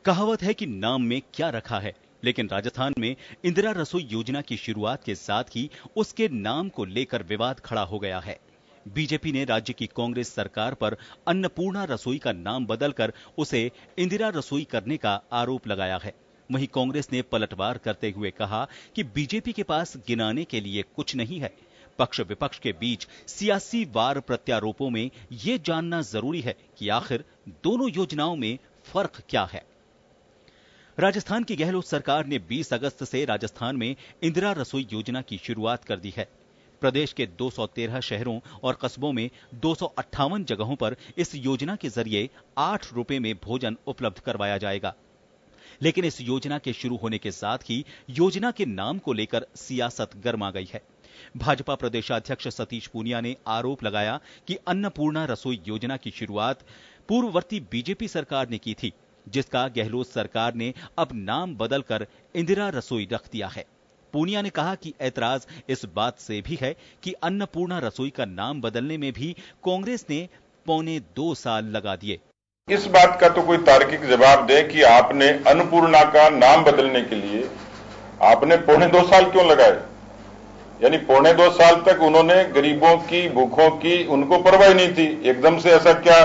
कहावत है कि नाम में क्या रखा है, लेकिन राजस्थान में इंदिरा रसोई योजना की शुरुआत के साथ ही उसके नाम को लेकर विवाद खड़ा हो गया है। बीजेपी ने राज्य की कांग्रेस सरकार पर अन्नपूर्णा रसोई का नाम बदलकर उसे इंदिरा रसोई करने का आरोप लगाया है। वहीं कांग्रेस ने पलटवार करते हुए कहा कि बीजेपी के पास गिनाने के लिए कुछ नहीं है। पक्ष विपक्ष के बीच सियासी वार प्रत्यारोपों में ये जानना जरूरी है कि आखिर दोनों योजनाओं में फर्क क्या है। राजस्थान की गहलोत सरकार ने 20 अगस्त से राजस्थान में इंदिरा रसोई योजना की शुरुआत कर दी है। प्रदेश के 213 शहरों और कस्बों में 258 जगहों पर इस योजना के जरिए 8 रुपए में भोजन उपलब्ध करवाया जाएगा। लेकिन इस योजना के शुरू होने के साथ ही योजना के नाम को लेकर सियासत गर्मा गई है। भाजपा प्रदेशाध्यक्ष सतीश पूनिया ने आरोप लगाया कि अन्नपूर्णा रसोई योजना की शुरुआत पूर्ववर्ती बीजेपी सरकार ने की थी, जिसका गहलोत सरकार ने अब नाम बदलकर इंदिरा रसोई रख दिया है। पूनिया ने कहा कि ऐतराज इस बात से भी है कि अन्नपूर्णा रसोई का नाम बदलने में भी कांग्रेस ने 2.25 साल लगा दिए। इस बात का तो कोई तार्किक जवाब दे कि आपने अन्नपूर्णा का नाम बदलने के लिए आपने 2.25 साल क्यों लगाए? यानी 2.25 साल तक उन्होंने गरीबों की, भूखों की उनको परवाह नहीं थी। एकदम से ऐसा क्या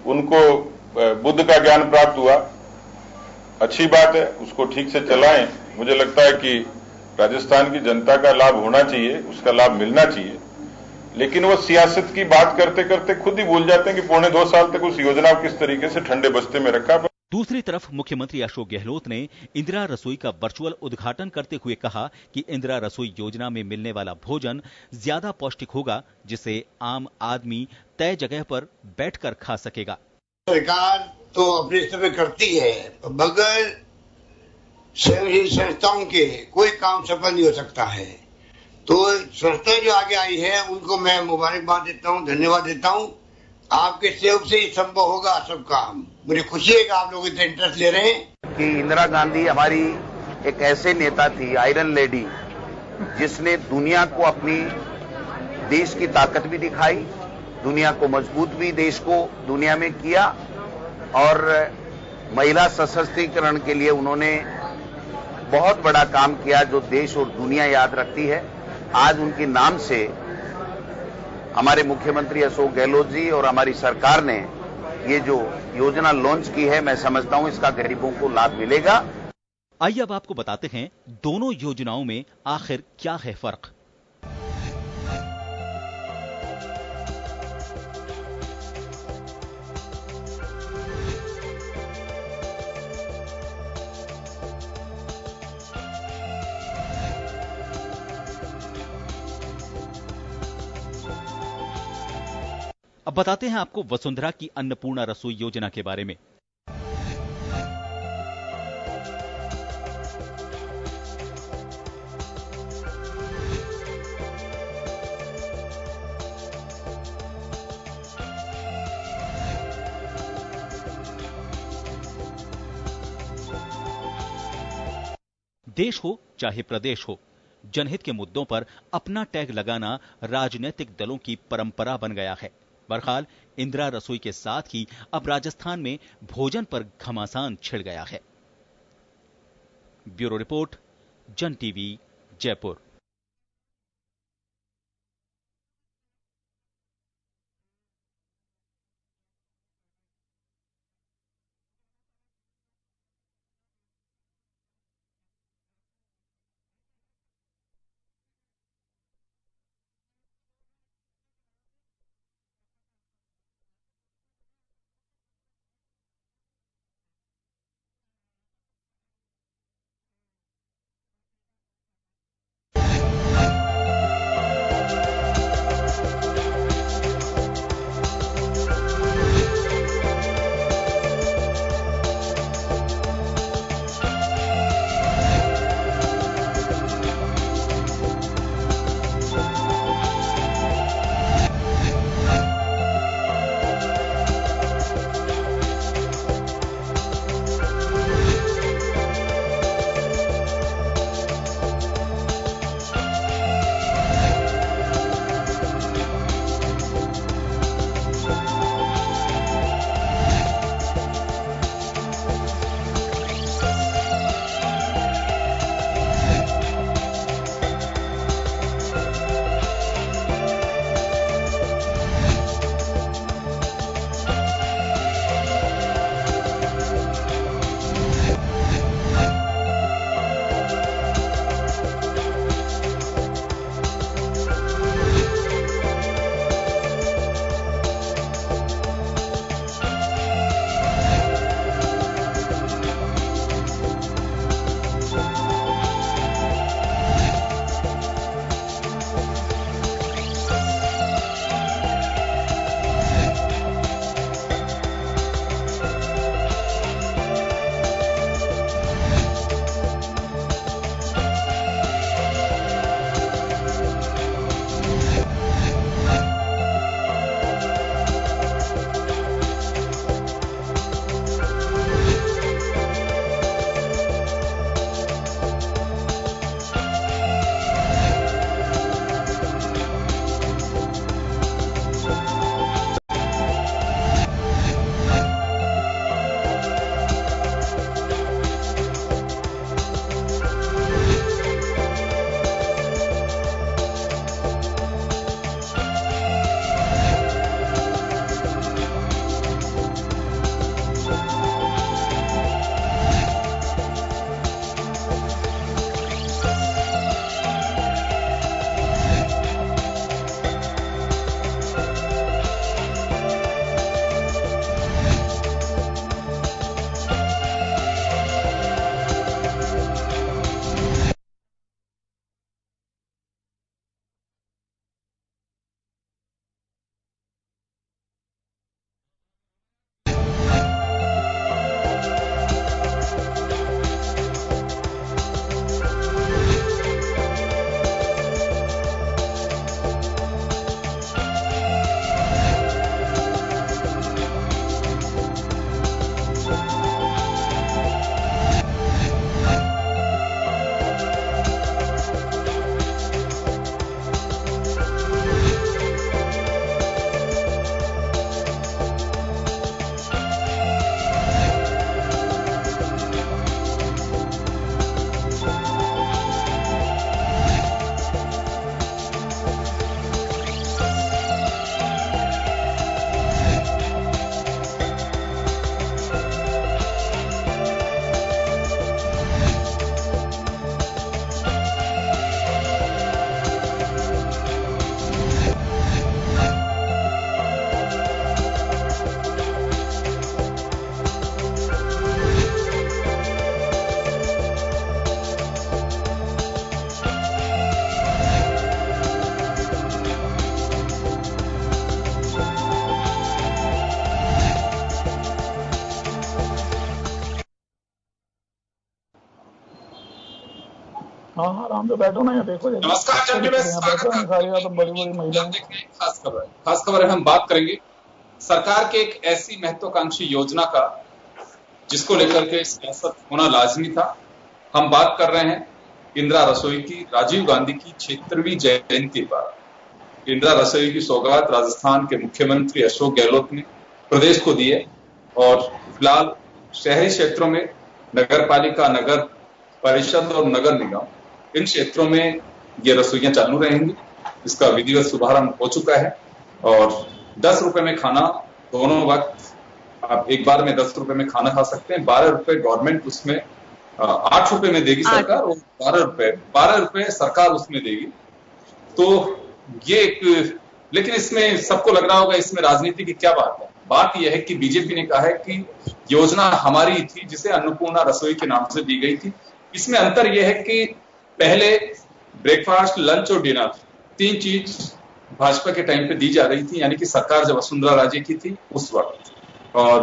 उनको बुद्ध का ज्ञान प्राप्त हुआ? अच्छी बात है, उसको ठीक से चलाएं। मुझे लगता है कि राजस्थान की जनता का लाभ होना चाहिए, उसका लाभ मिलना चाहिए। लेकिन वो सियासत की बात करते करते खुद ही भूल जाते हैं कि 2.25 साल तक उस योजना को किस तरीके से ठंडे बस्ते में रखा। दूसरी तरफ मुख्यमंत्री अशोक गहलोत ने इंदिरा रसोई का वर्चुअल उद्घाटन करते हुए कहा कि इंदिरा रसोई योजना में मिलने वाला भोजन ज्यादा पौष्टिक होगा, जिसे आम आदमी तय जगह पर बैठकर खा सकेगा। सरकार तो अपने स्तर पे करती है, बगैर स्वयंसेवी संस्थाओं के कोई काम सफल नहीं हो सकता है। तो संस्थाएं जो आगे आई है उनको मैं मुबारकबाद देता हूँ, धन्यवाद देता हूँ। आपके सहयोग से ही संभव होगा सब काम। मुझे खुशी है कि आप लोग इतना इंटरेस्ट ले रहे हैं। कि इंदिरा गांधी हमारी एक ऐसे नेता थी, आयरन लेडी, जिसने दुनिया को अपनी देश की ताकत भी दिखाई, दुनिया को मजबूत भी देश को दुनिया में किया, और महिला सशक्तिकरण के लिए उन्होंने बहुत बड़ा काम किया जो देश और दुनिया याद रखती है। आज उनके नाम से हमारे मुख्यमंत्री अशोक गहलोत जी और हमारी सरकार ने ये जो योजना लॉन्च की है, मैं समझता हूं इसका गरीबों को लाभ मिलेगा। आइए अब आपको बताते हैं दोनों योजनाओं में आखिर क्या है फर्क। अब बताते हैं आपको वसुंधरा की अन्नपूर्णा रसोई योजना के बारे में। देश हो चाहे प्रदेश हो, जनहित के मुद्दों पर अपना टैग लगाना राजनीतिक दलों की परंपरा बन गया है। बहरहाल इंदिरा रसोई के साथ ही अब राजस्थान में भोजन पर घमासान छिड़ गया है। ब्यूरो रिपोर्ट, जन टीवी, जयपुर। हाँ आराम से बैठो ना, देखो। नमस्कार खाएगा तो बड़ी बड़ी महिला खास खबर है। हम बात करेंगे सरकार के एक ऐसी महत्वाकांक्षी योजना का जिसको लेकर के सियासत होना लाजमी था। हम बात कर रहे हैं इंदिरा रसोई की। राजीव गांधी की 76वीं जयंती पर इंदिरा रसोई की सौगात राजस्थान के मुख्यमंत्री अशोक गहलोत ने प्रदेश को दी है और फिलहाल शहरी क्षेत्रों में नगर पालिका, नगर परिषद और नगर निगम, इन क्षेत्रों में ये रसोइयां चालू रहेंगी। इसका विधिवत शुभारंभ हो चुका है और 10 रुपए में खाना, दोनों वक्त आप एक बार में 10 रुपए में खाना खा सकते हैं। 12 रुपए गवर्नमेंट उसमें 8 रुपए में देगी सरकार और 12 रुपए सरकार उसमें देगी। तो ये एक, लेकिन इसमें सबको लग रहा होगा इसमें राजनीति की क्या बात है। बात यह है कि बीजेपी ने कहा है कि योजना हमारी थी जिसे अन्नपूर्णा रसोई के नाम से दी गई थी। इसमें अंतर यह है कि पहले ब्रेकफास्ट, लंच और डिनर 3 चीज भाजपा के टाइम पे दी जा रही थी, यानी कि सरकार जब वसुंधरा राजे की थी उस वक्त। और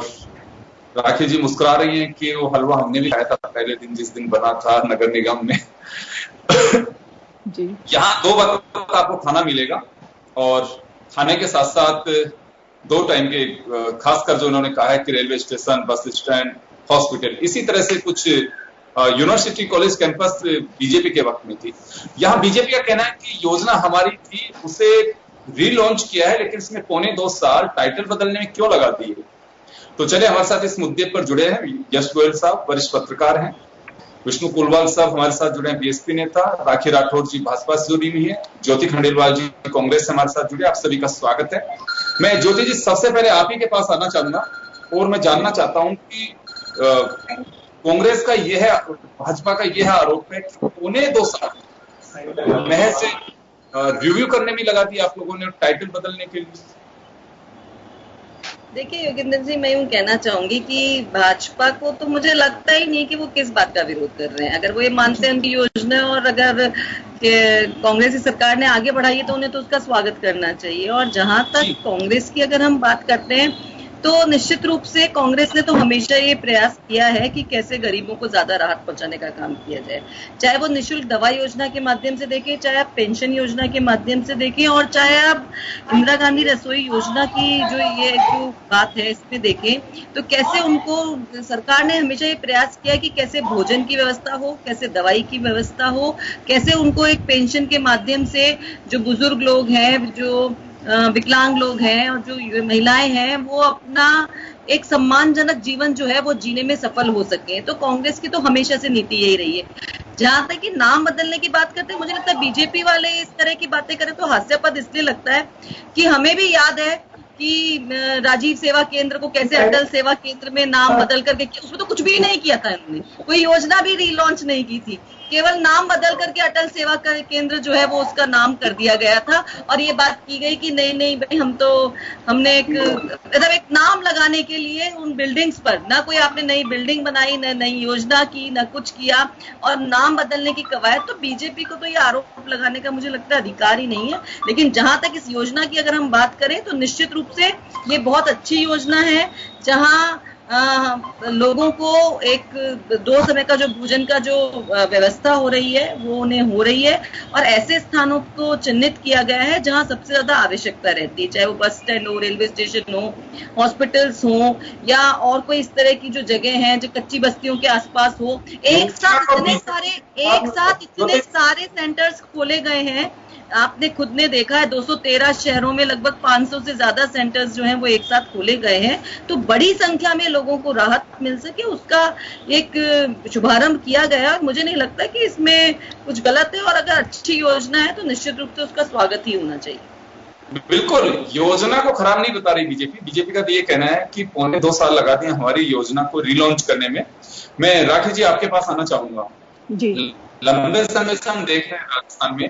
राखी जी मुस्कुरा रही हैं कि वो हलवा हमने भी खाया था पहले दिन जिस दिन बना था नगर निगम में। यहाँ 2 वक्त आपको खाना मिलेगा और खाने के साथ साथ 2 टाइम के, खासकर जो उन्होंने कहा है कि railway station, bus stand, hospital, इसी तरह से कुछ यूनिवर्सिटी, कॉलेज कैंपस बीजेपी के वक्त में थी। यहाँ बीजेपी का कहना है कि योजना हमारी थी, उसे रीलॉन्च किया है, लेकिन इसमें 2.25 साल टाइटल बदलने में क्यों लगा दिए। तो चले हमारे साथ इस मुद्दे पर जुड़े हैं यश गोयल साहब, वरिष्ठ पत्रकार हैं, विष्णु कुलवाल साहब हमारे साथ जुड़े हैं, बीएसपी नेता, राखी राठौर जी भाजपा से जुड़ी हुई है, ज्योति खंडेलवाल जी कांग्रेस से हमारे साथ जुड़े। आप सभी का स्वागत है। मैं ज्योति जी सबसे पहले आप ही के पास आना चाहूंगा और मैं जानना चाहता हूं कि कांग्रेस का यह है, भाजपा का यह आरोप है कि 2.25 साल महज रिव्यू करने में लगा दिया आप लोगों ने टाइटल बदलने के लिए। देखिए योगेंद्र जी, मैं यूं कहना चाहूंगी कि भाजपा को तो मुझे लगता ही नहीं कि वो किस बात का विरोध कर रहे हैं। अगर वो ये मानते हैं उनकी योजना और अगर कांग्रेस की सरकार ने आगे बढ़ाई है तो उन्हें तो उसका स्वागत करना चाहिए। और जहां तक कांग्रेस की अगर हम बात करते हैं तो निश्चित रूप से कांग्रेस ने तो हमेशा ये प्रयास किया है कि कैसे गरीबों को ज्यादा राहत पहुंचाने का काम किया जाए, चाहे वो निःशुल्क दवा योजना के माध्यम से देखें, चाहे आप पेंशन योजना के माध्यम से देखें, और चाहे आप इंदिरा गांधी रसोई योजना की जो बात है इसमें देखें, तो कैसे उनको सरकार ने हमेशा ये प्रयास किया कि कैसे भोजन की व्यवस्था हो, कैसे दवाई की व्यवस्था हो, कैसे उनको एक पेंशन के माध्यम से जो बुजुर्ग लोग हैं, जो विकलांग लोग हैं और जो महिलाएं हैं, वो अपना एक सम्मानजनक जीवन जो है वो जीने में सफल हो सके। तो कांग्रेस की तो हमेशा से नीति यही रही है। जहां तक कि नाम बदलने की बात करते हैं, मुझे लगता है बीजेपी वाले इस तरह की बातें करें तो हास्यास्पद इसलिए लगता है कि हमें भी याद है कि राजीव सेवा केंद्र को कैसे अटल सेवा केंद्र में नाम बदल करके, उसमें तो कुछ भी नहीं किया था इन्होंने, कोई योजना भी रीलॉन्च नहीं की थी, केवल नाम बदल करके अटल सेवा केंद्र जो है वो उसका नाम कर दिया गया था। और ये बात की गई कि नहीं भाई हमने एक नाम लगाने के लिए उन बिल्डिंग्स पर ना कोई आपने नई बिल्डिंग बनाई, ना नई योजना की, ना कुछ किया, और नाम बदलने की कवायद। तो बीजेपी को तो ये आरोप लगाने का मुझे लगता है अधिकार ही नहीं है। लेकिन जहां तक इस योजना की अगर हम बात करें तो निश्चित रूप से ये बहुत अच्छी योजना है, जहां लोगों को एक 2 समय का जो भोजन का जो व्यवस्था हो रही है वो उन्हें हो रही है, और ऐसे स्थानों को चिन्हित किया गया है जहां सबसे ज्यादा आवश्यकता रहती है, चाहे वो बस स्टैंड हो, रेलवे स्टेशन हो, हॉस्पिटल्स हो, या और कोई इस तरह की जो जगह हैं जो कच्ची बस्तियों के आसपास हो। एक साथ इतने सारे सेंटर्स खोले गए हैं। आपने खुद ने देखा है 213 शहरों में लगभग 500 से ज्यादा सेंटर्स जो हैं वो एक साथ खोले गए हैं। तो बड़ी संख्या में लोगों को राहत मिल सके उसका एक शुभारंभ किया गया। मुझे नहीं लगता कि इसमें कुछ गलत है, और अगर अच्छी योजना है तो निश्चित रूप से उसका स्वागत ही होना चाहिए। बिल्कुल, योजना को खराब नहीं बता रही बीजेपी का तो ये कहना है कि 2.25 साल लगा दिए हमारी योजना को रीलॉन्च करने में। मैं राखी जी आपके पास आना चाहूंगा जी। लंबे समय से हम देख रहे हैं राजस्थान में,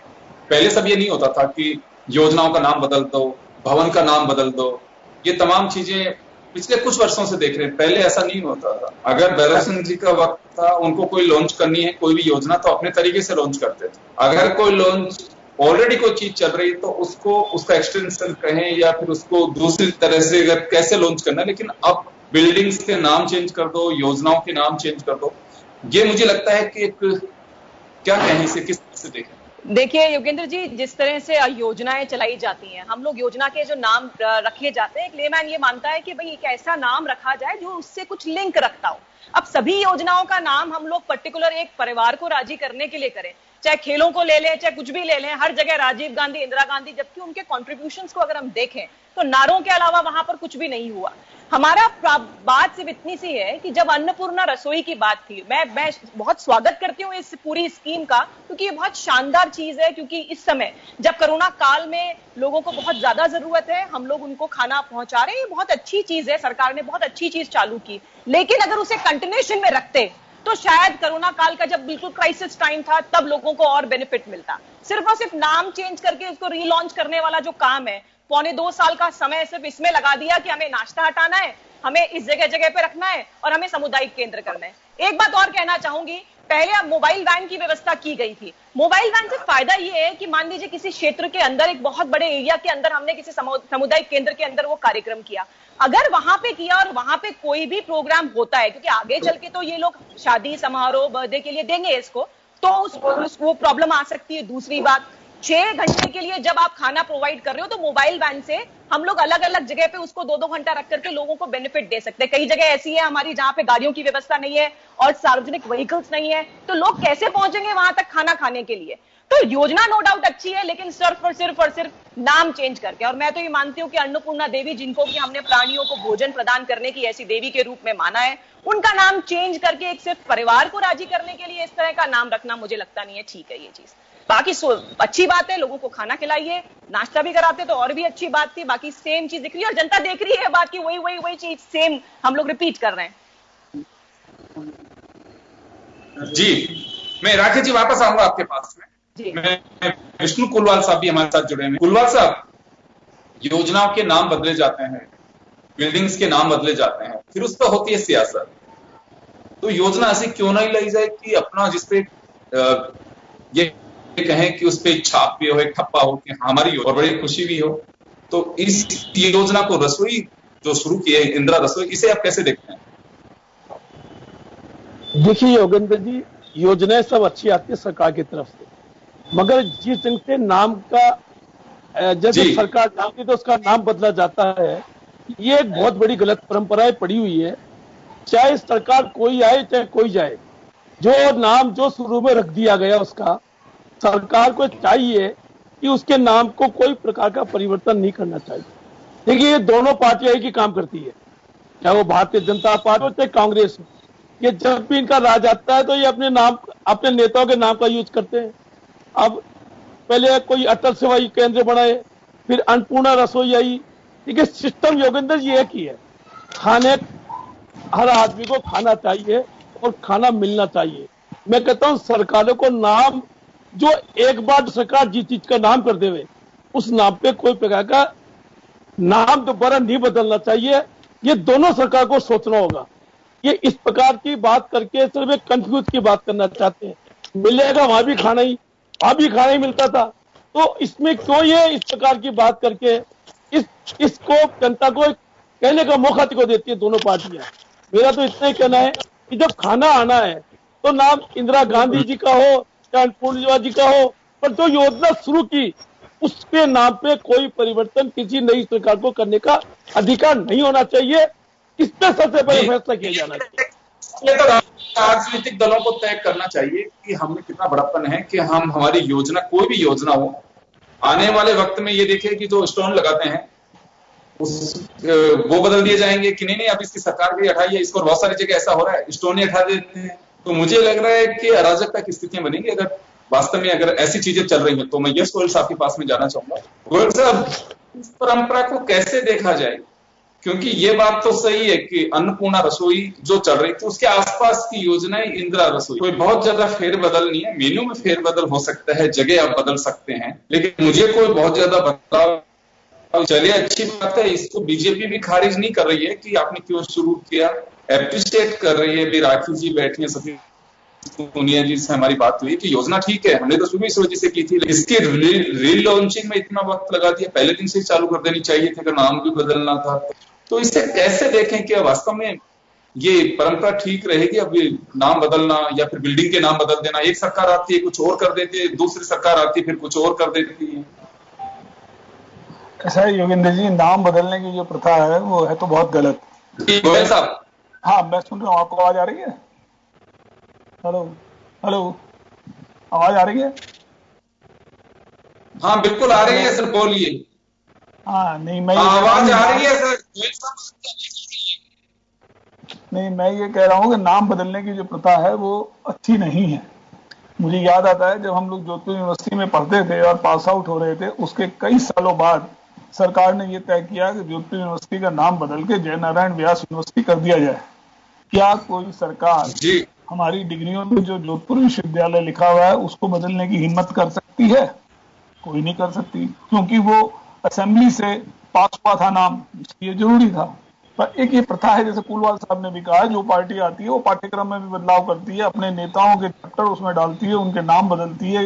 पहले सब ये नहीं होता था कि योजनाओं का नाम बदल दो, भवन का नाम बदल दो, ये तमाम चीजें पिछले कुछ वर्षों से देख रहे हैं। पहले ऐसा नहीं होता था। अगर भैरव सिंह जी का वक्त था, उनको कोई लॉन्च करनी है कोई भी योजना तो अपने तरीके से लॉन्च करते थे। अगर कोई लॉन्च ऑलरेडी कोई चीज चल रही तो उसको उसका एक्सटेंशन कहें या फिर उसको दूसरी तरह से कैसे लॉन्च करना है। लेकिन अब बिल्डिंग्स के नाम चेंज कर दो, योजनाओं के नाम चेंज कर दो, ये मुझे लगता है कि एक क्या कहें इसे, किस तरह से देखें? देखिए योगेंद्र जी, जिस तरह से योजनाएं चलाई जाती हैं, हम लोग योजना के जो नाम रखे जाते हैं, एक लेमैन ये मानता है कि भाई एक ऐसा नाम रखा जाए जो उससे कुछ लिंक रखता हो। अब सभी योजनाओं का नाम हम लोग पर्टिकुलर एक परिवार को राजी करने के लिए करें, चाहे खेलों को ले लें, चाहे कुछ भी ले लें, हर जगह राजीव गांधी, इंदिरा गांधी, जबकि उनके कॉन्ट्रीब्यूशंस को अगर हम देखें तो नारों के अलावा वहां पर कुछ भी नहीं हुआ। हमारा बात सिर्फ इतनी सी है कि जब अन्नपूर्णा रसोई की बात थी, मैं बहुत स्वागत करती हूँ इस पूरी स्कीम का, क्योंकि ये बहुत शानदार चीज है। क्योंकि इस समय जब कोरोना काल में लोगों को बहुत ज्यादा जरूरत है, हम लोग उनको खाना पहुंचा रहे हैं, ये बहुत अच्छी चीज है, सरकार ने बहुत अच्छी चीज चालू की। लेकिन अगर उसे कंटिन्यूएशन में रखते तो शायद कोरोना काल का जब बिल्कुल क्राइसिस टाइम था तब लोगों को और बेनिफिट मिलता। सिर्फ और सिर्फ नाम चेंज करके उसको रीलॉन्च करने वाला जो काम है, 1.25 साल का समय सिर्फ इसमें लगा दिया कि हमें नाश्ता हटाना है, हमें इस जगह जगह पे रखना है और हमें सामुदायिक केंद्र करना है। एक बात और कहना चाहूंगी, पहले अब मोबाइल वैन की व्यवस्था की गई थी। मोबाइल वैन से फायदा ये है कि मान लीजिए किसी क्षेत्र के अंदर, एक बहुत बड़े एरिया के अंदर हमने किसी सामुदायिक केंद्र के अंदर वो कार्यक्रम किया, अगर वहां पे किया और वहां पे कोई भी प्रोग्राम होता है, क्योंकि आगे चल के तो ये लोग शादी समारोह बर्थडे के लिए देंगे इसको, तो वो प्रॉब्लम आ सकती है। दूसरी बात, 6 घंटे के लिए जब आप खाना प्रोवाइड कर रहे हो तो मोबाइल वैन से हम लोग अलग अलग जगह पे उसको 2-2 घंटा रख करके लोगों को बेनिफिट दे सकते हैं। कई जगह ऐसी है हमारी जहां पे गाड़ियों की व्यवस्था नहीं है और सार्वजनिक व्हीकल्स नहीं है, तो लोग कैसे पहुंचेंगे वहां तक खाना खाने के लिए? तो योजना नो डाउट अच्छी है, लेकिन सिर्फ और सिर्फ नाम चेंज करके। और मैं तो ये मानती हूँ कि अन्नपूर्णा देवी, जिनको कि हमने प्राणियों को भोजन प्रदान करने की ऐसी देवी के रूप में माना है, उनका नाम चेंज करके एक सिर्फ परिवार को राजी करने के लिए इस तरह का नाम रखना मुझे लगता नहीं है ठीक है ये चीज। बाकी अच्छी बात है, लोगों को खाना खिलाइए, नाश्ता भी कराते तो और भी अच्छी बात थी। बाकी सेम चीज दिख रही है और जनता देख रही है, बाकी वही चीज सेम हम लोग रिपीट कर रहे हैं। जी, मैं राकेश जी वापस आऊंगा आपके पास में। मैं विष्णु कुलवाल साहब भी हमारे साथ जुड़े हैं। कुलवाल साहब, योजनाओं के नाम बदले जाते हैं, बिल्डिंग्स के नाम बदले जाते हैं, फिर उस पर होती है सियासत। तो योजना ऐसी क्यों नहीं लाई जाए कि अपना जिसपे ये कहें कि उस पर छाप भी हो, एक ठप्पा हो कि हमारी और बड़ी खुशी भी हो। तो इस योजना को, रसोई जो शुरू की है इंदिरा रसोई, इसे आप कैसे देखते हैं? देखिए योगेंद्र जी, योजनाएं सब अच्छी आती है सरकार की तरफ से, मगर जिस दिन से नाम का जैसे सरकार चाहती तो उसका नाम बदला जाता है, ये एक बहुत बड़ी गलत परंपराएं पड़ी हुई है। चाहे सरकार कोई आए चाहे कोई जाए, जो नाम जो शुरू में रख दिया गया उसका सरकार को चाहिए कि उसके नाम को कोई प्रकार का परिवर्तन नहीं करना चाहिए। देखिए, ये दोनों पार्टियां एक ही काम करती है, चाहे वो भारतीय जनता पार्टी हो चाहे कांग्रेस हो। ये जब भी इनका राज आता है तो ये अपने नाम, अपने नेताओं के नाम का यूज करते हैं। अब पहले कोई अटल सेवा केंद्र बनाए, फिर अन्नपूर्णा रसोई आई। देखिए, सिस्टम योगेंद्र जी एक ही है, खाने, हर आदमी को खाना चाहिए और खाना मिलना चाहिए। मैं कहता हूं सरकारों को नाम, जो एक बार सरकार जिस चीज का नाम कर देवे, उस नाम पे कोई प्रकार का नाम दोबारा नहीं बदलना चाहिए। ये दोनों सरकार को सोचना होगा। ये इस प्रकार की बात करके सिर्फ एक कंफ्यूज की बात करना चाहते हैं, मिलेगा वहां भी खाना ही मिलता था, तो इसमें क्यों ये इस प्रकार की बात करके इसको जनता को कहने का मौका को देती है दोनों पार्टियां। मेरा तो इतना ही कहना है कि जब खाना आना है तो नाम इंदिरा गांधी जी का हो या अन्नपूर्णा जी का हो, पर जो योजना शुरू की उसके नाम पे कोई परिवर्तन किसी नई सरकार को करने का अधिकार नहीं होना चाहिए। इस पे सबसे पहले फैसला किया जाना चाहिए। तो राजनीतिक दलों को तय करना चाहिए कि हमें कितना बड़प्पन है कि हम हमारी योजना, कोई भी योजना हो, आने वाले वक्त में ये देखें कि जो स्टोन लगाते हैं वो बदल दिए जाएंगे कि नहीं अब इसकी सरकार भी हटाई है इसको। बहुत सारी जगह ऐसा हो रहा है, स्टोन ही हटा देते हैं। तो मुझे लग रहा है कि अराजकता की स्थितियां बनेंगी अगर वास्तव में अगर ऐसी चीजें चल रही हैं। तो मैं यश गोयल साहब के पास में जाना चाहूंगा। गोयल साहब, इस परंपरा को कैसे देखा जाए? क्योंकि ये बात तो सही है कि अन्नपूर्णा रसोई जो चल रही थी उसके आसपास की योजनाएं इंदिरा रसोई, कोई बहुत ज्यादा फेरबदल नहीं है। मेन्यू में फेरबदल हो सकता है, जगह आप बदल सकते हैं, लेकिन मुझे कोई बहुत ज्यादा बदलाव, चलिए अच्छी बात है, इसको बीजेपी भी खारिज नहीं कर रही है कि आपने क्यों शुरू किया, एप्रिशिएट कर रही है। भी राखी जी बैठी है, सभी पुनिया जी से हमारी बात हुई कि योजना ठीक है, हमने तो शुरू इस वजह से की थी, इसकी री लॉन्चिंग में इतना वक्त लगा दिया, पहले दिन से चालू कर देनी चाहिए थी अगर नाम भी बदलना था। तो इसे कैसे देखें कि वास्तव में ये परंपरा ठीक रहेगी? अब ये नाम बदलना या फिर बिल्डिंग के नाम बदल देना, एक सरकार आती है कुछ और कर देती है, दूसरी सरकार आती है फिर कुछ और कर देती है। ऐसा है योगेंद्र जी, नाम बदलने की जो प्रथा है वो है तो बहुत गलत। गोयल साहब, हाँ मैं सुन रहा हूँ, आपको आवाज आ रही है? हेलो हेलो, आवाज आ रही है? हाँ बिल्कुल आ रही है सर, बोलिए। हाँ नहीं, मैं आवाज आ रही है सर। नहीं, मैं ये कह रहा हूँ कि नाम बदलने की जो प्रथा है वो अच्छी नहीं है। मुझे याद आता है जब हम लोग जोधपुर यूनिवर्सिटी में पढ़ते थे और पास आउट हो रहे थे, उसके कई सालों बाद सरकार ने ये तय किया कि जोधपुर यूनिवर्सिटी का नाम बदल के जयनारायण व्यास यूनिवर्सिटी कर दिया जाए। क्या कोई सरकार हमारी डिग्रियों में जो जोधपुर विश्वविद्यालय लिखा हुआ है उसको बदलने की हिम्मत कर सकती है? कोई नहीं कर सकती, क्योंकि वो असेंबली से पास हुआ था नाम, इसलिए जरूरी था। पर एक ये प्रथा है, जैसे कुलवाल साहब ने भी कहा, जो पार्टी आती है वो पाठ्यक्रम में भी बदलाव करती है, अपने नेताओं के चैप्टर उसमें डालती है, उनके नाम बदलती है।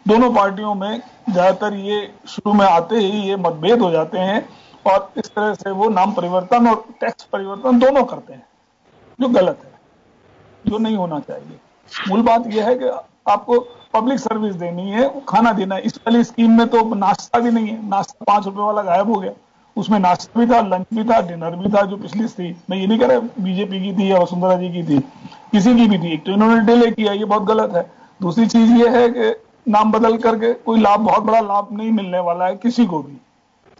दोनों पार्टियों में ज्यादातर ये शुरू में आते ही ये मतभेद हो जाते हैं और इस तरह से वो नाम परिवर्तन और टैक्स परिवर्तन दोनों करते हैं, जो गलत है, जो नहीं होना चाहिए। मूल बात यह है कि आपको पब्लिक सर्विस देनी है, खाना देना है। इस वाली स्कीम में तो नाश्ता भी नहीं है, नाश्ता 5 रुपए वाला गायब हो गया। उसमें नाश्ता भी था, लंच भी था, डिनर भी था, जो पिछली थी। मैं ये नहीं कह रहा बीजेपी की थी या वसुंधरा जी की थी, किसी की भी थी, एक तो इन्होंने डिले किया, ये बहुत गलत है। दूसरी चीज ये है कि नाम बदल करके कोई लाभ, बहुत बड़ा लाभ नहीं मिलने वाला है किसी को भी।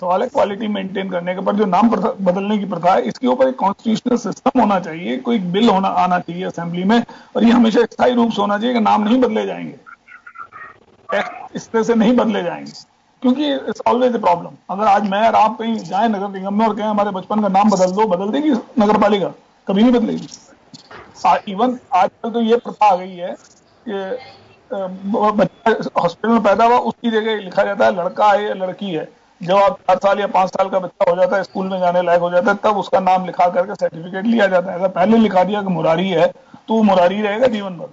सवाल है क्वालिटी मेंटेन करने के। पर जो नाम बदलने की प्रथा है, इसके ऊपर एक कॉन्स्टिट्यूशनल सिस्टम होना चाहिए, कोई बिल आना चाहिए असेंबली में, और ये हमेशा स्थायी रूप से होना चाहिए कि नाम नहीं बदले जाएंगे, इस तरह से नहीं बदले जाएंगे, क्योंकि इट्स ऑलवेज ए प्रॉब्लम। अगर आज मैं और आप कहीं जाए नगर निगम में और कहें हमारे बचपन का नाम बदल दो, बदल देगी नगर पालिका? कभी नहीं बदलेगी। इवन आजकल तो ये प्रथा आ गई है कि बच्चा हॉस्पिटल में पैदा हुआ, उसकी जगह लिखा जाता है लड़का है या लड़की है। जब आप 4 साल या 5 साल का बच्चा हो जाता है, स्कूल में जाने लायक हो जाता है, तब उसका नाम लिखा करके सर्टिफिकेट लिया जाता है। अगर पहले लिखा दिया कि मुरारी है तो वो मुरारी रहेगा जीवन भर,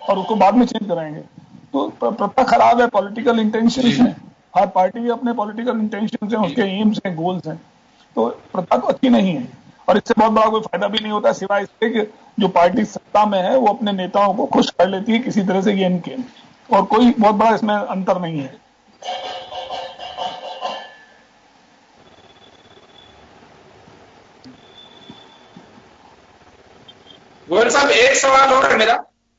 और उसको बाद में चेंज कराएंगे। तो प्रथा खराब है, पॉलिटिकल इंटेंशन है, हर पार्टी के अपने पॉलिटिकल इंटेंशन है, उसके एम्स हैं, गोल्स हैं। तो प्रथा तो अच्छी नहीं है, और इससे बहुत बड़ा कोई फायदा भी नहीं होता, सिवाय इससे कि जो पार्टी सत्ता में है वो अपने नेताओं को खुश कर लेती है किसी तरह से गेम के, और कोई बहुत बड़ा इसमें अंतर नहीं है। गोयल साहब, एक सवाल और है मेरा।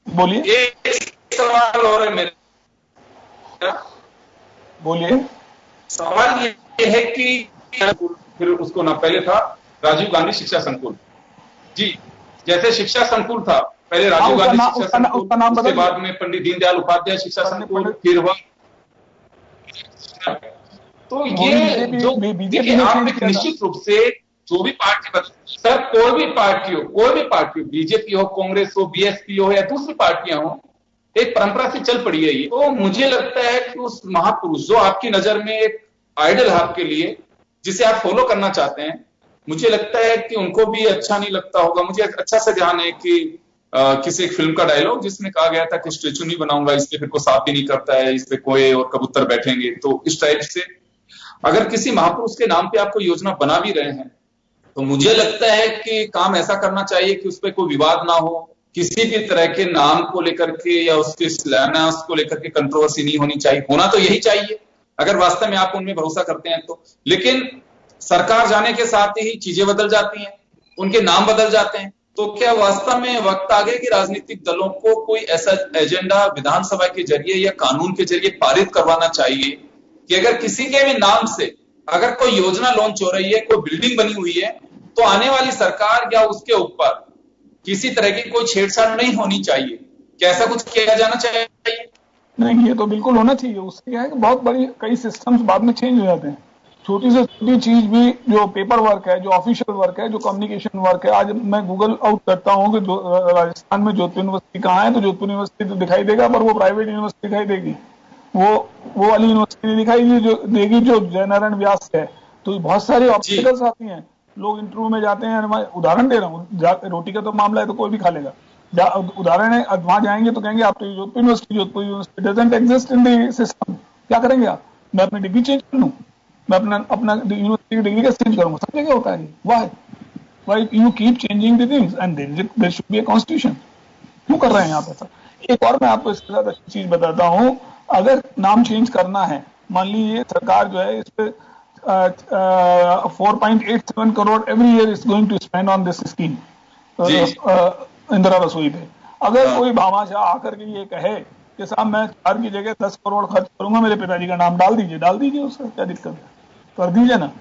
बोलिए। एक सवाल और है मेरा। बोलिए। सवाल ये है कि फिर उसको ना, पहले था राजीव गांधी शिक्षा संकुल जी, जैसे शिक्षा संकुल था पहले राजीव गांधी शिक्षा संकुल, उसके बाद में पंडित दीनदयाल उपाध्याय शिक्षा संकुल, फिर हुआ। तो ये जो देखिए, आप एक निश्चित रूप से जो भी पार्टी सर, कोई भी पार्टी हो, बीजेपी हो, कांग्रेस हो, बीएसपी हो या दूसरी पार्टियां हो, एक परंपरा से चल पड़ी है ये। तो मुझे लगता है कि उस महापुरुष जो आपकी नजर में एक आइडल है आपके लिए, जिसे आप फॉलो करना चाहते हैं, मुझे लगता है कि उनको भी अच्छा नहीं लगता होगा। मुझे अच्छा से ध्यान है कि किसी एक फिल्म का डायलॉग जिसमें कहा गया था कि स्टेचू नहीं बनाऊंगा, इस पे फिर को साफ भी नहीं करता है, इस पे कोए और कबूतर बैठेंगे। तो इस टाइप से अगर किसी महापुरुष के नाम पे आपको योजना बना भी रहे हैं, तो मुझे लगता है कि काम ऐसा करना चाहिए कि उस पर कोई विवाद ना हो, किसी भी तरह के नाम को लेकर के या उसके शिलान्यास को लेकर के कंट्रोवर्सी नहीं होनी चाहिए। होना तो यही चाहिए अगर वास्तव में आप उनमें भरोसा करते हैं तो। लेकिन सरकार जाने के साथ ही चीजें बदल जाती हैं, उनके नाम बदल जाते हैं। तो क्या वास्तव में वक्त आ गया कि राजनीतिक दलों को कोई ऐसा एजेंडा विधानसभा के जरिए या कानून के जरिए पारित करवाना चाहिए कि अगर किसी के भी नाम से अगर कोई योजना लॉन्च हो रही है, कोई बिल्डिंग बनी हुई है, तो आने वाली सरकार या उसके ऊपर किसी तरह की कोई छेड़छाड़ नहीं होनी चाहिए? क्या ऐसा कुछ किया जाना चाहिए? नहीं, ये तो बिल्कुल होना चाहिए। उससे क्या है कि बहुत बड़ी कई सिस्टम्स बाद में चेंज हो जाते हैं। छोटी से छोटी चीज भी, जो पेपर वर्क है, जो ऑफिशियल वर्क है, जो कम्युनिकेशन वर्क है, आज मैं गूगल आउट करता हूँ कि राजस्थान में जोधपुर यूनिवर्सिटी कहाँ है, तो जोधपुर यूनिवर्सिटी तो दिखाई देगा, पर वो प्राइवेट यूनिवर्सिटी दिखाई देगी, वो वाली यूनिवर्सिटी दिखाई देगी जो जयनारायण व्यास है। तो बहुत सारे ऑब्स्टिकल्स आती हैं, लोग इंटरव्यू में जाते हैं। उदाहरण दे रहा हूँ, रोटी का तो मामला है तो कोई भी खा लेगा। उदाहरण है, वहां जाएंगे तो कहेंगे आप तो Jodhpur university doesn't exist in the system. क्या करेंगे आप? मैं अपनी डिग्री चेंज कर लूं, मैं अपना यूनिवर्सिटी की डिग्री का चेंज करूंगा, सब जगह होता है। वाह, Why you keep changing the things and there should be a constitution. क्यों कर रहे हैं आप ऐसा? एक और मैं आपको इसके साथ अच्छी चीज बताता हूँ, अगर नाम चेंज करना है, मान लीजिए सरकार जो है इस पे 4.87 crore every year is going to spend on this scheme Indira Rasoi पे। अगर कोई भामाशाह आकर के ये कहे कि साहब मैं 4 की जगह 10 करोड़ खर्च करूंगा, मेरे पिताजी का नाम डाल दीजिए, उसका क्या दिक्कत है, कर दीजिए ना,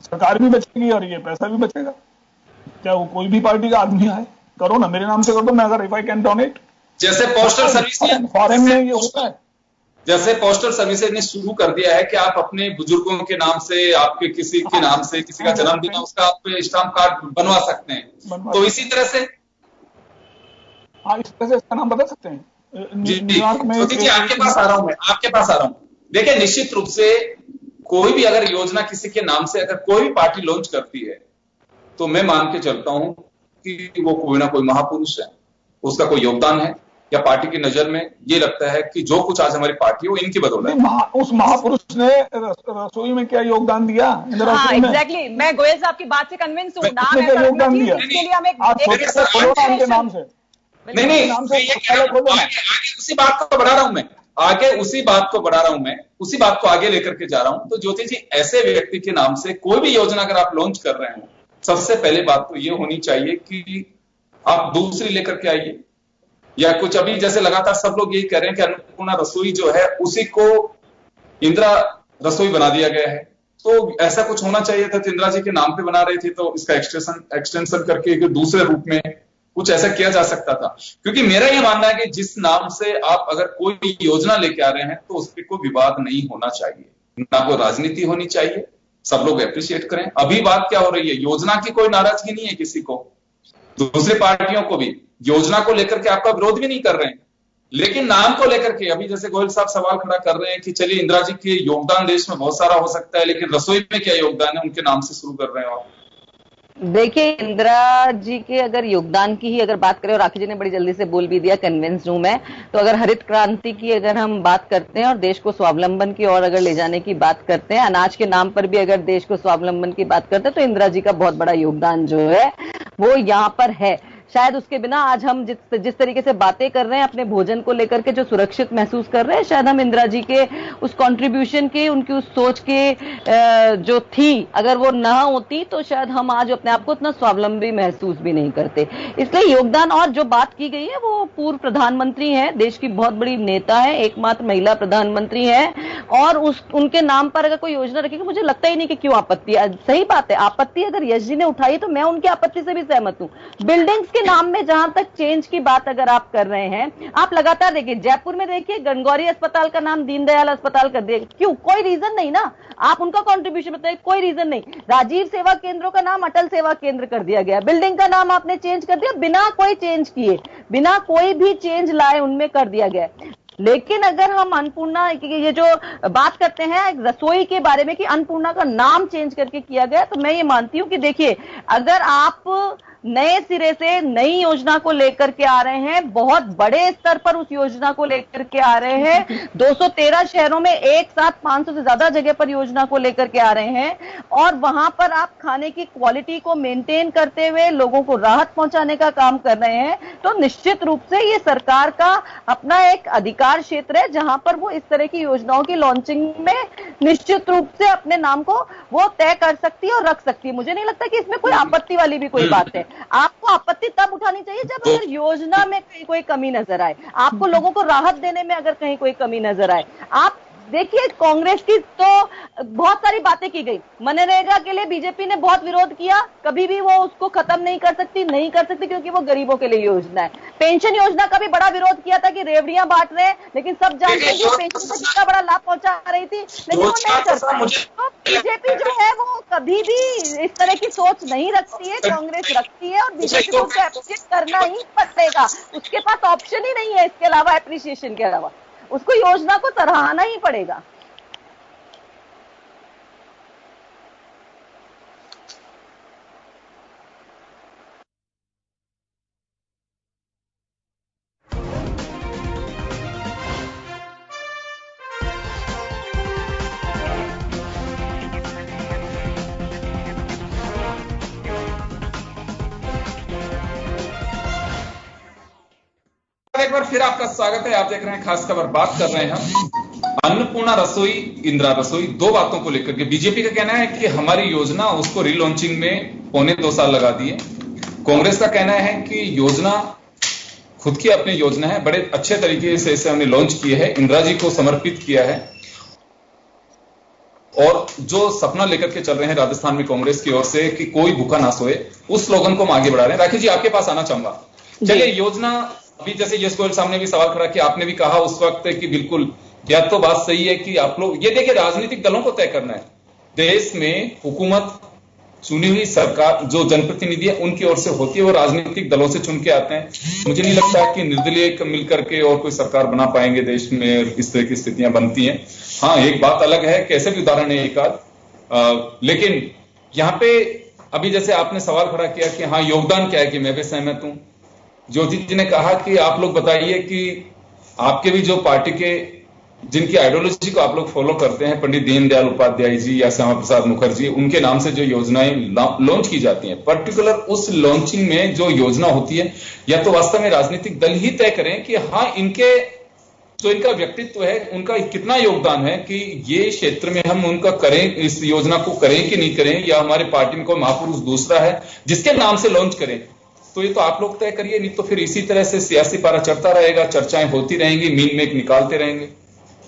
सरकार भी बचेगी और ये पैसा भी बचेगा। क्या वो कोई भी पार्टी का आदमी आए, करो ना, मेरे नाम से कर दो, मैं अगर इफ आई कैन डोनेट, जैसे पोस्टल सर्विसेज फॉरेन में ये होता है, जैसे पोस्टल सर्विसेज ने शुरू कर दिया है कि आप अपने बुजुर्गों के नाम से, आपके किसी के नाम से, किसी का जन्मदिन है उसका आप स्टाम्प कार्ड बनवा सकते हैं, तो इसी तरह से इस तरह से इसका नाम बदल सकते हैं। न्यूयॉर्क में आपके पास आ रहा हूं देखिए, निश्चित रूप से कोई भी अगर योजना किसी के नाम से अगर कोई भी पार्टी लॉन्च करती है तो मैं मान के चलता हूं कि वो कोई ना कोई महापुरुष है, उसका कोई योगदान है, या पार्टी की नजर में ये लगता है कि जो कुछ आज हमारी पार्टी है वो इनकी बदौलत है। उस महापुरुष ने रसोई में क्या योगदान दिया? हाँ, एग्जैक्टली, मैं गोयल साहब की बात से कन्विंस हूँ। नाम है योगदान दिया नाम से, नहीं, आगे उसी बात को बढ़ा रहा हूं मैं, उसी बात को आगे लेकर के जा रहा हूं। तो ज्योति जी, ऐसे व्यक्ति के नाम से कोई भी योजना अगर आप लॉन्च कर रहे हो, सबसे पहले बात तो ये होनी चाहिए कि आप दूसरी लेकर के आइए, या कुछ अभी जैसे लगातार सब लोग यही कह रहे हैं कि अन्नपूर्णा रसोई जो है उसी को इंदिरा रसोई बना दिया गया है, तो ऐसा कुछ होना चाहिए था। तो इंदिरा जी के नाम पे बना रहे थे तो इसका एक्सटेंशन करके दूसरे रूप में कुछ ऐसा किया जा सकता था, क्योंकि मेरा यह मानना है कि जिस नाम से आप अगर कोई योजना लेके आ रहे हैं तो उस पर कोई विवाद नहीं होना चाहिए, ना कोई राजनीति होनी चाहिए, सब लोग एप्रिशिएट करें। अभी बात क्या हो रही है, योजना की कोई नाराजगी नहीं है किसी को, दूसरी पार्टियों को भी योजना को लेकर के आपका विरोध भी नहीं कर रहे हैं, लेकिन नाम को लेकर के अभी जैसे गोयल साहब सवाल खड़ा कर रहे हैं कि चलिए इंदिरा जी के योगदान देश में बहुत सारा हो सकता है, लेकिन रसोई में क्या योगदान है, उनके नाम से शुरू कर रहे हैं आप। देखिए, इंदिरा जी के अगर योगदान की ही अगर बात करें, और राखी जी ने बड़ी जल्दी से बोल भी दिया, कन्विंस हूं मैं, तो अगर हरित क्रांति की अगर हम बात करते हैं और देश को स्वावलंबन की ओर अगर ले जाने की बात करते हैं, अनाज के नाम पर भी अगर देश को स्वावलंबन की बात करते हैं, तो इंदिरा जी का बहुत बड़ा योगदान जो है वो यहाँ पर है। शायद उसके बिना आज हम जिस तरीके से बातें कर रहे हैं अपने भोजन को लेकर के, जो सुरक्षित महसूस कर रहे हैं, शायद हम इंदिरा जी के उस कंट्रीब्यूशन के, उनकी उस सोच के जो थी, अगर वो ना होती तो शायद हम आज अपने आप को इतना स्वावलंबी महसूस भी नहीं करते। इसलिए योगदान, और जो बात की गई है वो पूर्व प्रधानमंत्री हैं, देश की बहुत बड़ी नेता है, एकमात्र महिला प्रधानमंत्री है, और उनके नाम पर अगर कोई योजना रखेगी, मुझे लगता ही नहीं कि क्यों आपत्ति है। सही बात है, आपत्ति अगर यश जी ने उठाई तो मैं उनकी आपत्ति से भी सहमत हूं। बिल्डिंग्स के नाम में जहां तक चेंज की बात अगर आप कर रहे हैं, आप लगातार देखिए, जयपुर में देखिए गणगौरी अस्पताल का नाम दीनदयाल अस्पताल कर दिया, क्यों? कोई रीजन नहीं ना, आप उनका कंट्रीब्यूशन बताइए, कोई रीजन नहीं। राजीव सेवा केंद्रों का नाम अटल सेवा केंद्र कर दिया गया, बिल्डिंग का नाम आपने चेंज कर दिया, बिना कोई चेंज किए, बिना कोई भी चेंज लाए उनमें कर दिया गया। लेकिन अगर हम अन्नपूर्णा, ये जो बात करते हैं रसोई के बारे में कि अन्नपूर्णा का नाम चेंज करके किया गया, तो मैं ये मानती हूं कि देखिए, अगर आप नए सिरे से नई योजना को लेकर के आ रहे हैं, बहुत बड़े स्तर पर उस योजना को लेकर के आ रहे हैं, 213 शहरों में एक साथ 500 से ज्यादा जगह पर योजना को लेकर के आ रहे हैं, और वहां पर आप खाने की क्वालिटी को मेंटेन करते हुए लोगों को राहत पहुंचाने का काम कर रहे हैं, तो निश्चित रूप से ये सरकार का अपना एक अधिकार क्षेत्र है, जहां पर वो इस तरह की योजनाओं की लॉन्चिंग में निश्चित रूप से अपने नाम को वो तय कर सकती है और रख सकती है। मुझे नहीं लगता कि इसमें कोई आपत्ति वाली भी कोई बात है। आपको आपत्ति तब उठानी चाहिए जब अगर योजना में कहीं कोई कमी नजर आए, आपको लोगों को राहत देने में अगर कहीं कोई कमी नजर आए। आप देखिए, कांग्रेस की तो बहुत सारी बातें की गई, मनरेगा के लिए बीजेपी ने बहुत विरोध किया, कभी भी वो उसको खत्म नहीं कर सकती क्योंकि वो गरीबों के लिए योजना है। पेंशन योजना का भी बड़ा विरोध किया था कि रेवड़ियां बांट रहे हैं, लेकिन सब जानते हैं कि पेंशन को कितना बड़ा लाभ पहुंचा रही थी, लेकिन वो नहीं करता। तो बीजेपी जो है वो कभी भी इस तरह की सोच नहीं रखती है, कांग्रेस रखती है, और बीजेपी को अप्रिशिएट करना ही पड़ेगा, उसके पास ऑप्शन ही नहीं है इसके अलावा, एप्रिसिएशन के अलावा उसको योजना को सराहना ही पड़ेगा। एक बार फिर आपका स्वागत है। आप देख रहे हैं खास खबर। बात कर रहे हैं हम अन्नपूर्णा रसोई, इंदिरा रसोई, दो बातों को लेकर के। बीजेपी का कहना है कि हमारी योजना, उसको रीलॉन्चिंग में 2.25 साल लगा दिए। कांग्रेस का कहना है कि योजना खुद की अपनी योजना है, बड़े अच्छे तरीके से इसे हमने लॉन्च किया है, इंदिरा जी को समर्पित किया है, और जो सपना लेकर के चल रहे हैं राजस्थान में कांग्रेस की ओर से कि कोई भूखा ना सोए, उस स्लोगन को हम आगे बढ़ा रहे हैं। राखी जी, आपके पास आना चाहूंगा। चलिए, योजना अभी जैसे यश गोयल साहब ने भी सवाल खड़ा किया, आपने भी कहा उस वक्त कि बिल्कुल या तो बात सही है कि आप लोग ये देखिए, राजनीतिक दलों को तय करना है। देश में हुकूमत चुनी हुई सरकार, जो जनप्रतिनिधि है उनकी ओर से होती है, वो राजनीतिक दलों से चुन के आते हैं। मुझे नहीं लगता कि निर्दलीय मिलकर के और कोई सरकार बना पाएंगे देश में, इस तरह की स्थितियां बनती हैं। हाँ, एक बात अलग है, कैसे भी उदाहरण है एक आध, लेकिन यहाँ पे अभी जैसे आपने सवाल खड़ा किया कि हाँ योगदान क्या है, कि मैं भी सहमत हूं। ज्योति जी ने कहा कि आप लोग बताइए कि आपके भी जो पार्टी के जिनकी आइडियोलॉजी को आप लोग फॉलो करते हैं, पंडित दीनदयाल उपाध्याय जी या श्यामा प्रसाद मुखर्जी, उनके नाम से जो योजनाएं लॉन्च की जाती हैं, पर्टिकुलर उस लॉन्चिंग में जो योजना होती है, या तो वास्तव में राजनीतिक दल ही तय करें कि हाँ इनके जो इनका व्यक्तित्व है, उनका कितना योगदान है कि ये क्षेत्र में हम उनका करें, इस योजना को करें कि नहीं करें, या हमारे पार्टी में कोई महापुरुष दूसरा है जिसके नाम से लॉन्च करें। तो ये तो आप लोग तय करिए, नहीं तो फिर इसी तरह से सियासी पारा चढ़ता रहेगा, चर्चाएं होती रहेंगी, मीन मेक निकालते रहेंगे।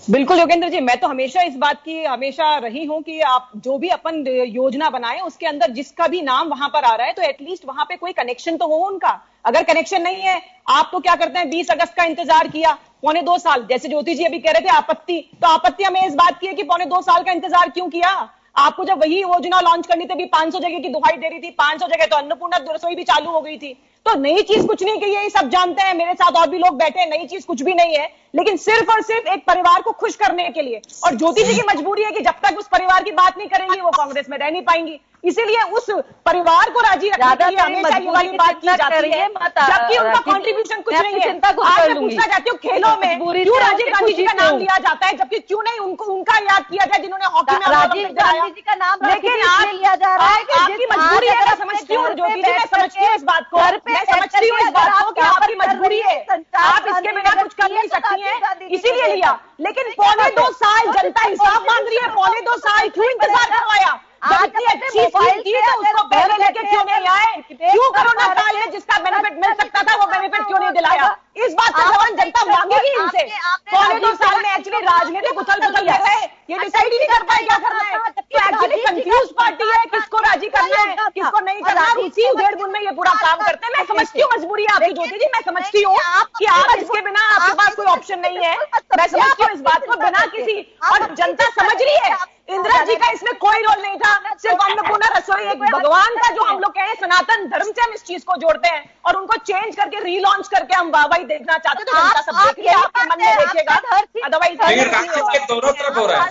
बिल्कुल योगेंद्र जी, मैं तो हमेशा इस बात की हमेशा रही हूं कि आप जो भी अपन योजना बनाएं, उसके अंदर जिसका भी नाम वहां पर आ रहा है तो एटलीस्ट वहां पे कोई कनेक्शन तो हो उनका। अगर कनेक्शन नहीं है, आप तो क्या करते हैं, 20 अगस्त का इंतजार किया 2.25 साल, जैसे ज्योति जी अभी कह रहे थे आपत्ति, तो आपत्ति हमें इस बात की है कि 2.25 साल का इंतजार क्यों किया? आपको जब वही योजना लॉन्च करनी थी, 500 जगह की दुहाई दे रही थी, 500 जगह तो अन्नपूर्णा रसोई भी चालू हो गई थी। तो नई चीज कुछ नहीं की है, ये सब जानते हैं, मेरे साथ और भी लोग बैठे हैं, नई चीज कुछ भी नहीं है, लेकिन सिर्फ और सिर्फ एक परिवार को खुश करने के लिए। और ज्योति जी की मजबूरी है कि जब तक उस परिवार की बात नहीं करेंगी वो कांग्रेस में रह नहीं पाएंगी, इसीलिए उस परिवार को राजी रखने के लिए हमेशा ये वाली बात की जाती है, जबकि उनका कॉन्ट्रीब्यूशन कुछ नहीं है। आज मैं पूछना चाहती हूँ, खेलों में क्यों राजीव गांधी जी का नाम लिया जाता है, जबकि क्यों नहीं उनका याद किया जाए जिन्होंने हॉकी में राजीव गांधी जी का नाम लेकिन आज लिया जा रहा है कि आपकी मजबूरी है। मैं समझती हूँ ज्योति जी, मैं समझती हूँ इस बात को, मैं समझती हूँ इस बात को कि आपकी मजबूरी है, आप इसके बिना कुछ कर नहीं सकती हैं, इसीलिए लिया। लेकिन 2.25 साल जनता हिसाब मांग रही है, 2.25 साल क्यों इंतजार करवाया? जब इतनी अच्छी स्कीम थी तो उसको पहले लेके क्यों नहीं आए? क्यों कोरोना काल में जिसका बेनिफिट मिल सकता था वो बेनिफिट क्यों नहीं दिलाया? इस बात का जवाब जनता मांगेगी इनसे। 2.25 साल में एक्चुअली राजनीतिक उथल पुथल कर रहे हैं, ये डिसाइड ही नहीं कर पाए क्या करना है। तो एक्चुअली कंफ्यूज पार्टी है, किसको राजी करना है किसको नहीं करना, इसी उधेड़-बुन में ये पूरा काम करते हैं। मैं समझती हूँ मजबूरी है आपकी ज्योति जी, मैं समझती हूँ कि आप इसके बिना आपके पास कोई ऑप्शन नहीं है, मैं समझती हूँ इस बात को, बिना किसी, और जनता समझ रही है इंदिरा जी का इसमें कोई रोल नहीं था, सिर्फ अन्नपूर्णा रसोई एक भगवान का, जो हम लोग कहें सनातन धर्म से हम इस चीज को जोड़ते हैं, और उनको चेंज करके रीलॉन्च करके हम वाहवाही देखना चाहते थे। जनता सब देख रही है, आपके मन में देखेगा, अदरवाइज दोनों तरफ हो रहा है।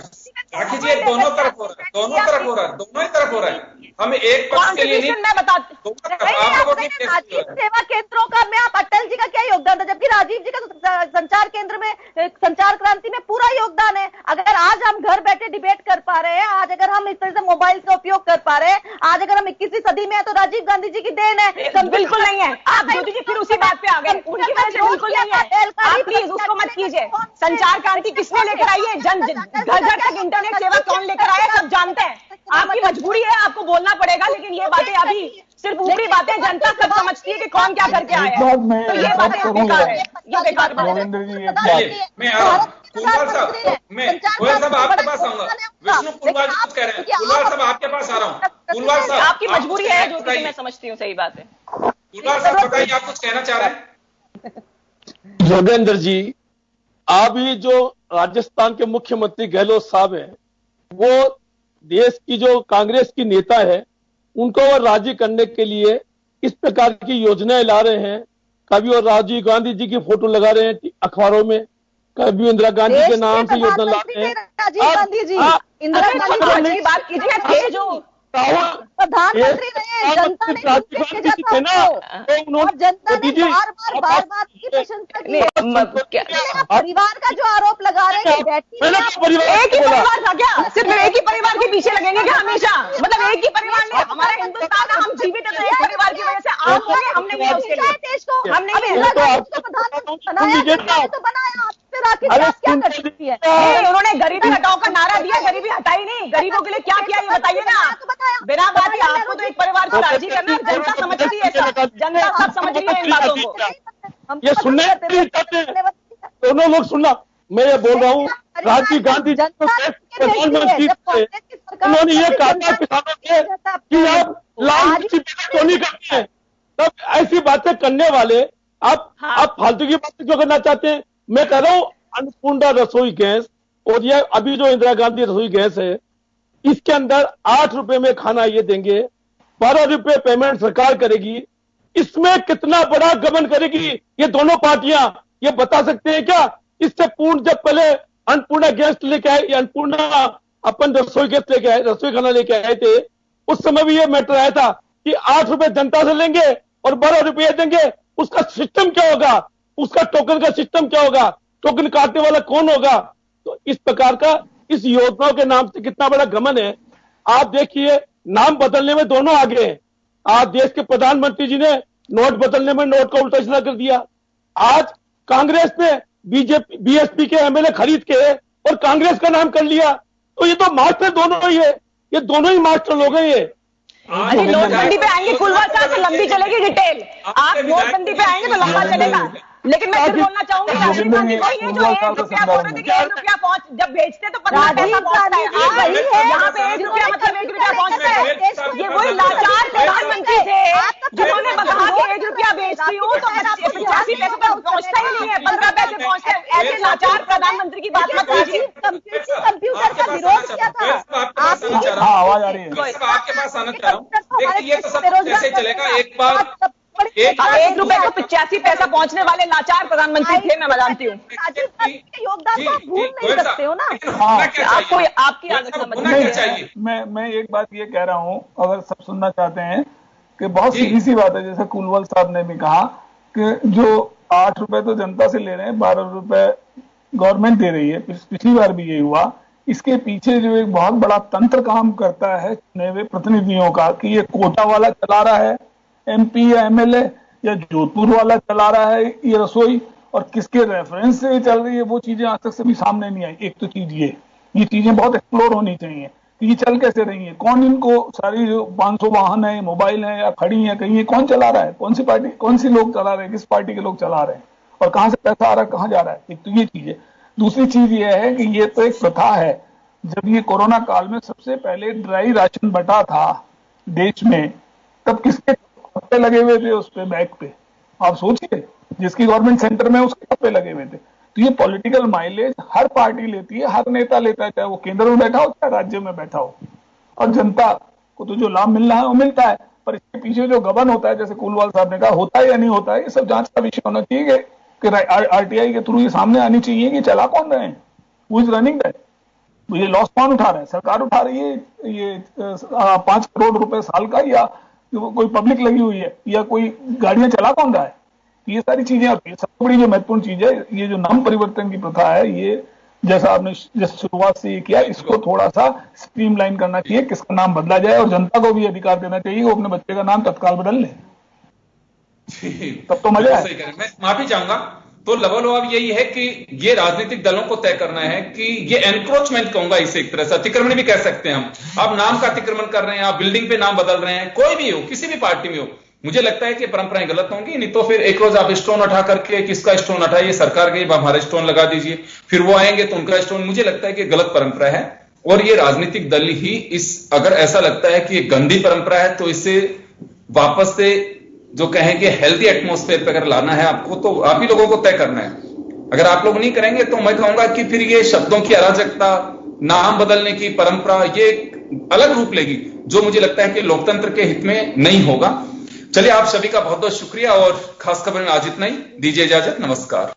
राखी जी, दोनों तरफ हो रहा है, दोनों तरफ हो रहा है, दोनों ही तरफ हो रहा है। हमें एक पक्ष के लिए नहीं, मैं बताती राजीव सेवा केंद्रों का में आप अटल जी का क्या योगदान था, जबकि राजीव जी का संचार केंद्र में, संचार क्रांति में पूरा योगदान है। अगर आज हम घर बैठे डिबेट कर पा रहे हैं, आज अगर हम इस तरह से मोबाइल का उपयोग कर पा रहे हैं, आज अगर हम 21वीं सदी में है तो राजीव गांधी जी की देन है। बिल्कुल नहीं है। आप ज्योति जी फिर उसी बात पे आ गए, उनकी वजह से बिल्कुल नहीं है। आप प्लीज उसको मत कीजिए। संचार क्रांति किसने लेकर आई है? घर घर तक इंटरनेट सेवा कौन लेकर आया, सब जानते हैं। आपकी मजबूरी है, आपको बोलना पड़ेगा, लेकिन ये बातें अभी सिर्फ ऊपरी बातें, जनता सब समझती है कि कौन क्या करके आया है, तो ये बातें बेकार है, ये बेकार बात है। मैं फूलवाल साहब आपके पास आऊंगा, विष्णु फूलवाल जी कह रहे हैं, फूलवाल साहब आपके पास आ रहा हूँ। फूलवाल साहब, आपकी मजबूरी है जो कि मैं समझती हूँ, सही बात है। फूलवाल साहब बताइए, आप कुछ कहना चाह रहे हैं? योगेंद्र जी, अभी जो राजस्थान के मुख्यमंत्री गहलोत साहब हैं, वो देश की जो कांग्रेस की नेता है उनको वो राजी करने के लिए इस प्रकार की योजनाएं ला रहे हैं। कभी वो राजीव गांधी जी की फोटो लगा रहे हैं अखबारों में, कभी इंदिरा गांधी के नाम से योजना ला रहे हैं। राजीव गांधी जी इंदिरा गांधी की बात कीजिए, जो प्रधानमंत्री रहे, जनता ने देखे जाता है, और जनता ने बार बार की प्रशंसा की। परिवार का जो आरोप लगा रहे हैं, एक ही परिवार था क्या? सिर्फ एक ही परिवार के पीछे लगेंगे क्या हमेशा? मतलब एक ही परिवार ने, हमारा हिंदुस्तान है, हम जीवित है एक परिवार की वजह से। आप लोग हमने देश को, हमने प्रधानमंत्री उन्होंने गरीबी हटाओ का नारा दिया, गरीबी हटाई नहीं, गरीबों के लिए क्या किया ये बताइए ना। बिना बात ही आपको तो एक परिवार को राजी करना, जनता समझती है, जनता सब समझ रही है इन बातों को। ये सुनने दोनों लोग सुनना, मैं ये बोल रहा हूँ राजीव गांधी प्रधानमंत्री थे, उन्होंने ये कहा था किसानों से कि आप लाल तो नहीं करते हैं, तब ऐसी बातें करने वाले आप फालतू की बातें क्यों करना चाहते हैं। मैं कह रहा हूँ अन्नपूर्णा रसोई गैस और ये अभी जो इंदिरा गांधी रसोई गैस है, इसके अंदर 8 रुपए में खाना ये देंगे, 12 रुपए पेमेंट सरकार करेगी। इसमें कितना बड़ा गबन करेगी ये दोनों पार्टियां, ये बता सकते हैं क्या? इससे पूर्ण जब पहले अन्नपूर्णा गैस लेके आए, अन्नपूर्णा अपन रसोई गैस लेके आए, रसोई खाना लेके आए थे, उस समय भी ये मैटर आया था कि 8 रुपए जनता से लेंगे और 12 रुपये देंगे। उसका सिस्टम क्या होगा, उसका टोकन का सिस्टम क्या होगा, टोकन काटने वाला कौन होगा? तो इस प्रकार का इस योजनाओं के नाम से कितना बड़ा गमन है। आप देखिए नाम बदलने में दोनों आगे हैं। आज देश के प्रधानमंत्री जी ने नोट बदलने में नोट का उल्टा सीधा कर दिया। आज कांग्रेस ने बीएसपी के एमएलए खरीद के और कांग्रेस का नाम कर लिया। तो ये तो मास्टर दोनों ही है, ये दोनों ही मास्टर लोग हैं। ये अरे नोटबंदी पे आएंगे कुलवा साहब तो लंबी चलेगी डिटेल, आप नोटबंदी पे आएंगे तो लंबा चलेगा। लेकिन मैं फिर बोलना चाहूंगी राजीव गांधी को, ये जो 1 रुपया बोल रहे थे कि 1 रुपया पहुंच, जब बेचते तो 15 पैसा पहुंचता है, यहाँ पे 1 रुपया मतलब 1 रुपया पहुंचता है। ये वही लाचार प्रधानमंत्री थे जिन्होंने कहा कि 1 रुपया बेचती हूँ तो 85 पैसे तक पहुंचता ही नहीं है, 15 पैसे पहुंचते हैं। ऐसे लाचार प्रधानमंत्री की बात मत कीजिए। कंप्यूटर का विरोध किया था, आवाज आ रही है, आपके पास आना चाह रहा हूँ। ये तो सब कैसे चलेगा, एक बार 1 रुपए को 85 पैसा पहुंचने वाले लाचार प्रधानमंत्री थे, मैं जानती हूँ। योगदान को आप भूल नहीं सकते हो ना। आपको आपकी आदत समझनी चाहिए। मैं एक बात ये कह रहा हूँ, अगर सब सुनना चाहते हैं, कि बहुत सीधी सी बात है, जैसे कुलवल साहब ने भी कहा कि जो 8 रुपए तो जनता से ले रहे हैं, 12 रुपए गवर्नमेंट दे रही है, पिछली बार भी ये हुआ। इसके पीछे जो एक बहुत बड़ा तंत्र काम करता है चुने हुए प्रतिनिधियों का, कि ये कोटा वाला चला रहा है एमपी या एमएलए, या जोधपुर वाला चला रहा है ये रसोई, और किसके रेफरेंस से चल रही है वो चीजें आज तक से भी सामने नहीं आई। एक तो चीज ये चीजें बहुत एक्सप्लोर होनी चाहिए कि ये चल कैसे रही है, कौन इनको सारी जो 500 वाहन है, मोबाइल है या खड़ी है कहीं, कौन चला रहा है, कौन सी पार्टी, कौन सी लोग चला रहे हैं, किस पार्टी के लोग चला रहे हैं, और कहां से पैसा आ रहा है, कहां जा रहा है। एक तो ये चीज है। दूसरी चीज ये है कि ये तो एक प्रथा है। जब ये कोरोना काल में सबसे पहले ड्राई राशन बटा था देश में, तब किसके ठप्पे लगे हुए थे उस पे, बैग पे, आप सोचिए, जिसकी गवर्नमेंट सेंटर में उसके ठप्पे लगे हुए थे। तो ये पॉलिटिकल माइलेज हर पार्टी लेती है, हर नेता लेता है, चाहे वो केंद्र में बैठा हो चाहे राज्य में बैठा हो, और जनता को तो जो लाभ मिलना है वो मिलता है। पर इसके पीछे जो गबन होता है, जैसे कुलवाल साहब ने कहा, होता है या नहीं होता है, ये सब जांच का विषय होना चाहिए कि आरटीआई के थ्रू ये सामने आनी चाहिए कि चला कौन रहे हैं, हु इज रनिंग दैट, ये लॉस कौन उठा रहा है, सरकार उठा रही है ये 5 करोड़ रुपए साल का, या कोई पब्लिक लगी हुई है, या कोई गाड़ियां चला कौन रहा है। ये सारी चीजें, और सबसे बड़ी जो महत्वपूर्ण चीज है, ये जो नाम परिवर्तन की प्रथा है, ये जैसा आपने जिस शुरुआत से ये किया, इसको थोड़ा सा स्ट्रीमलाइन करना चाहिए, किसका नाम बदला जाए, और जनता को भी अधिकार देना चाहिए वो अपने बच्चे का नाम तत्काल बदल ले, तब तो मजा है। मैं माफी चाहूंगा। तो लवालब यही है कि ये राजनीतिक दलों को तय करना है कि ये एनक्रोचमेंट कहूंगा इसे, एक तरह से अतिक्रमण भी कह सकते हैं हम। आप नाम का अतिक्रमण कर रहे हैं, आप बिल्डिंग पे नाम बदल रहे हैं, कोई भी हो, किसी भी पार्टी में हो, मुझे लगता है कि परंपराएं गलत होंगी। नहीं तो फिर एक रोज आप स्टोन उठा करके, किसका स्टोन उठाइए, सरकार के, हमारा स्टोन लगा दीजिए, फिर वो आएंगे तो उनका स्टोन। मुझे लगता है कि गलत परंपरा है, और ये राजनीतिक दल ही इस, अगर ऐसा लगता है कि ये गंदी परंपरा है, तो इसे वापस से जो कहें कि हेल्दी एटमॉस्फेयर पे अगर लाना है आपको, तो आप ही लोगों को तय करना है। अगर आप लोग नहीं करेंगे तो मैं कहूंगा कि फिर ये शब्दों की अराजकता, नाम बदलने की परंपरा, ये अलग रूप लेगी, जो मुझे लगता है कि लोकतंत्र के हित में नहीं होगा। चलिए, आप सभी का बहुत बहुत शुक्रिया, और खास खबर में आज इतना ही। दीजिए इजाजत, नमस्कार।